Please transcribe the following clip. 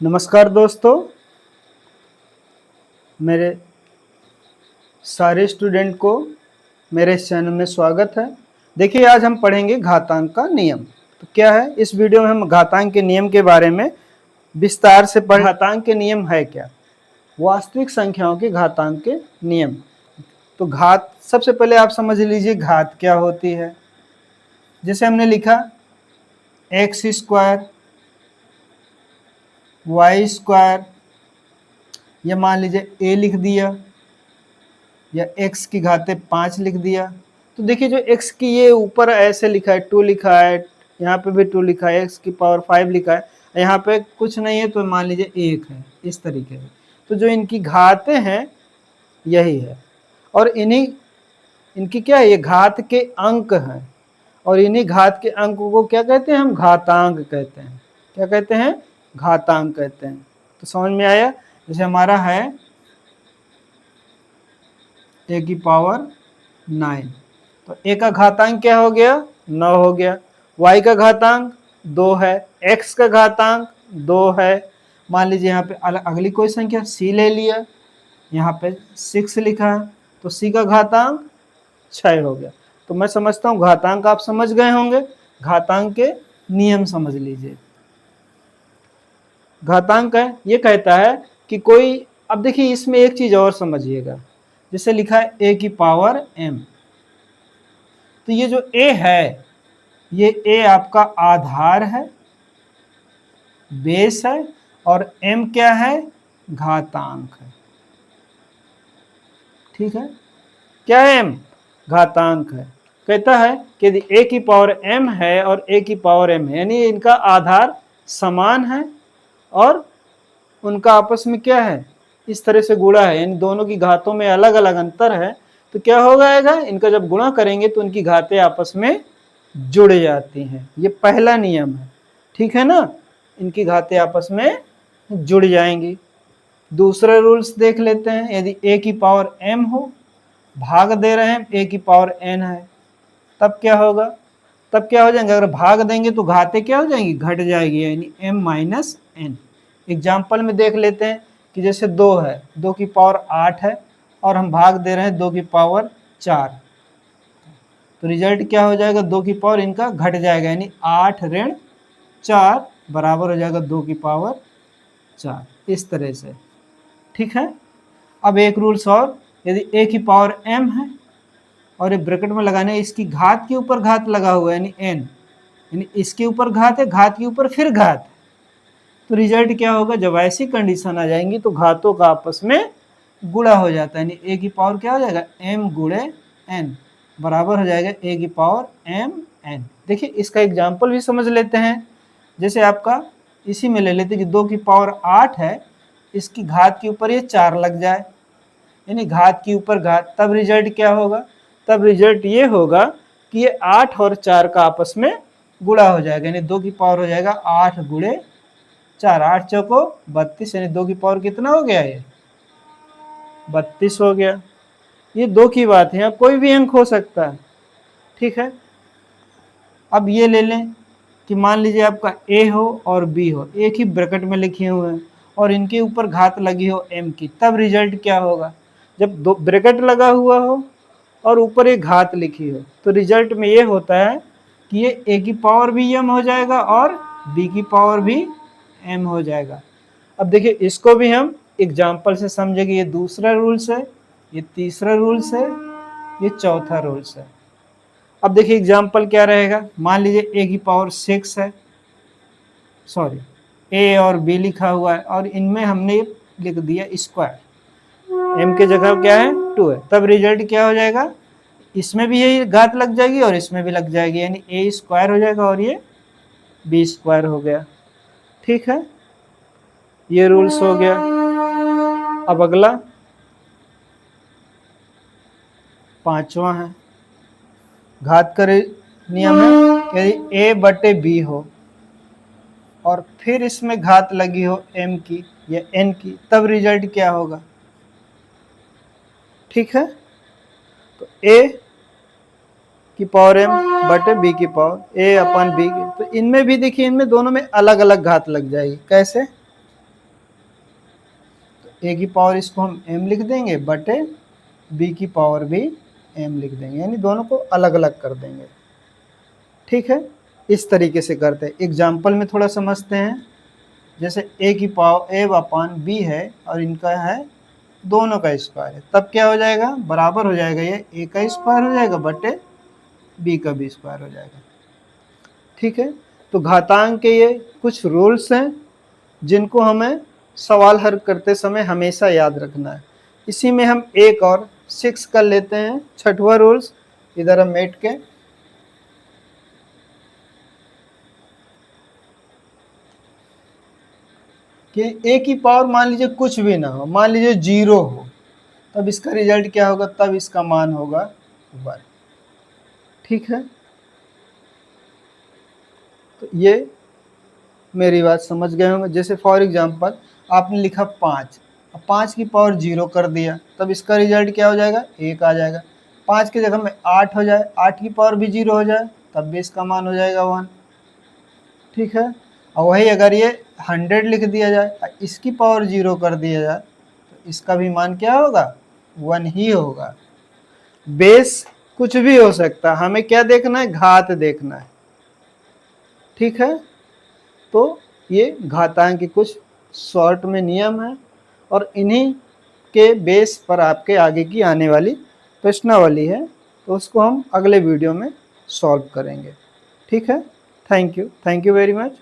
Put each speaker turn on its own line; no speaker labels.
नमस्कार दोस्तों, मेरे सारे स्टूडेंट को मेरे इस चैनल में स्वागत है। देखिए, आज हम पढ़ेंगे घातांक का नियम। तो क्या है, इस वीडियो में हम घातांक के नियम के बारे में विस्तार से पढ़। घातांक के नियम है क्या? वास्तविक संख्याओं के घातांक के नियम। तो घात, सबसे पहले आप समझ लीजिए घात क्या होती है। जैसे हमने लिखा एक्स स्क्वायर, वाई स्क्वायर, या मान लीजिए ए लिख दिया, या x की घाते 5 लिख दिया। तो देखिए, जो x की ये ऊपर ऐसे लिखा है 2 लिखा है, यहाँ पे भी 2 लिखा है, x की पावर 5 लिखा है, यहाँ पे कुछ नहीं है तो मान लीजिए 1 है, इस तरीके से। तो जो इनकी घातें हैं यही है, और इनकी क्या है, ये घात के अंक हैं, और इन्हीं घात के अंक को क्या कहते हैं, हम घातांक कहते हैं। क्या कहते हैं? घातांक कहते हैं। तो समझ में आया? जैसे हमारा है ए की पावर 9, तो ए का घातांक क्या हो गया? 9 हो गया। y का घातांक 2 है, x का घातांक 2 है। मान लीजिए यहाँ पे अगली कोई संख्या c ले लिया, यहाँ पे 6 लिखा है, तो c का घातांक 6 हो गया। तो मैं समझता हूँ घातांक आप समझ गए होंगे। घातांक के नियम समझ लीजिए। घातांक है, ये कहता है कि कोई, अब देखिए इसमें एक चीज और समझिएगा। जैसे लिखा है a की पावर m, तो ये जो a है, ये a आपका आधार है, बेस है, और m क्या है? घातांक है। ठीक है, क्या है? m घातांक है। कहता है कि यदि a की पावर m है और a की पावर m है, यानी इनका आधार समान है और उनका आपस में क्या है, इस तरह से गुणा है, यानी दोनों की घातों में अलग अलग अंतर है, तो क्या हो जाएगा, इनका जब गुणा करेंगे तो उनकी घातें आपस में जुड़ जाती हैं। ये पहला नियम है, ठीक है ना? इनकी घातें आपस में जुड़ जाएंगी। दूसरा रूल्स देख लेते हैं। यदि a की पावर m हो, भाग दे रहे हैं, a की पावर n है, तब क्या होगा? तब क्या हो जाएंगे, अगर भाग देंगे तो घातें क्या हो जाएंगी? घट जाएगी, यानी m माइनस n। एग्जाम्पल में देख लेते हैं कि जैसे 2 है, 2 की पावर 8 है, और हम भाग दे रहे हैं 2 की पावर 4, तो रिजल्ट क्या हो जाएगा? 2 की पावर इनका घट जाएगा, यानी 8 ऋण 4 बराबर हो जाएगा 2 की पावर 4, इस तरह से। ठीक है। अब एक रूल्स और, यदि a की पावर m है और ये ब्रैकेट में लगाने, इसकी घात के ऊपर घात लगा हुआ है, यानी n, यानी इसके ऊपर घात है, घात के ऊपर फिर घात है, तो रिजल्ट क्या होगा? जब ऐसी कंडीशन आ जाएंगी तो घातों का आपस में गुणा हो जाता है, यानी a की पावर क्या हो जाएगा? m गुणे n बराबर हो जाएगा a की पावर m n। देखिए, इसका एग्जाम्पल भी समझ लेते हैं। जैसे आपका इसी में ले लेते कि 2 की पावर 8 है, इसकी घात के ऊपर ये 4 लग जाए, यानी घात के ऊपर घात, तब रिजल्ट क्या होगा? तब रिजल्ट ये होगा कि ये 8 और 4 का आपस में गुणा हो जाएगा, यानी 2 की पावर हो जाएगा 8 गुणे 4, 8 चौको 32, यानी 2 की पावर कितना हो गया? ये 32 हो गया। ये 2 की बात है, यहाँ कोई भी अंक हो सकता है। ठीक है। अब ये ले लें कि मान लीजिए आपका a हो और b हो, एक ही ब्रैकेट में लिखे हुए हैं, और इनके ऊपर घात लगी हो m की, तब रिजल्ट क्या होगा? जब दो ब्रैकेट लगा हुआ हो और ऊपर एक घात लिखी हो, तो रिजल्ट में ये होता है कि ये a की पावर भी m हो जाएगा और b की पावर भी m हो जाएगा। अब देखिए, इसको भी हम एग्जाम्पल से समझेंगे। ये दूसरा रूल्स है, ये तीसरा रूल्स है, ये चौथा रूल्स है। अब देखिए एग्जाम्पल क्या रहेगा। मान लीजिए a की पावर 6 है, सॉरी a और b लिखा हुआ है, और इनमें हमने लिख दिया स्क्वायर, m के जगह क्या है? 2 है, तब रिजल्ट क्या हो जाएगा? इसमें भी यही घात लग जाएगी और इसमें भी लग जाएगी, यानी a स्क्वायर हो जाएगा और ये b स्क्वायर हो गया। ठीक है, ये रूल्स हो गया। अब अगला 5वां है, घात का नियम है कि यदि a बटे b हो और फिर इसमें घात लगी हो m की या n की, तब रिजल्ट क्या होगा? ठीक है, तो a की पावर m बटे b की पावर a अपन b की, तो इनमें भी देखिए, इनमें दोनों में अलग अलग घात लग जाएगी। कैसे? ए की पावर इसको हम m लिख देंगे बटे b की पावर भी m लिख देंगे, यानी दोनों को अलग अलग कर देंगे। ठीक है, इस तरीके से करते हैं। एग्जाम्पल में थोड़ा समझते हैं। जैसे a की पावर a अपान b है और इनका है दोनों का स्क्वायर है, तब क्या हो जाएगा, बराबर हो जाएगा, ये a का स्क्वायर हो जाएगा बटे b का भी स्क्वायर हो जाएगा। ठीक है, तो घातांक के ये कुछ रूल्स हैं जिनको हमें सवाल हल करते समय हमेशा याद रखना है। इसी में हम एक और 6 कर लेते हैं, छठवां रूल्स, इधर हम 8 के कि a की पावर मान लीजिए कुछ भी ना हो, मान लीजिए 0 हो, तब इसका रिजल्ट क्या होगा, तब इसका मान होगा 1। ठीक है, तो ये मेरी बात समझ गए होंगे। जैसे फॉर एग्जांपल आपने लिखा 5, अब 5 की पावर 0 कर दिया, तब इसका रिजल्ट क्या हो जाएगा, 1 आ जाएगा। 5 की जगह में 8 हो जाए, 8 की पावर भी 0 हो जाए, तब भी इसका मान हो जाएगा 1। ठीक है, और वही अगर ये 100 लिख दिया जाए, इसकी पावर 0 कर दिया जाए, तो इसका भी मान क्या होगा, 1 ही होगा। बेस कुछ भी हो सकता है, हमें क्या देखना है, घात देखना है। ठीक है, तो ये घातांक के कुछ शॉर्ट में नियम है और इन्हीं के बेस पर आपके आगे की आने वाली प्रश्नावली है, तो उसको हम अगले वीडियो में सॉल्व करेंगे। ठीक है, थैंक यू वेरी मच।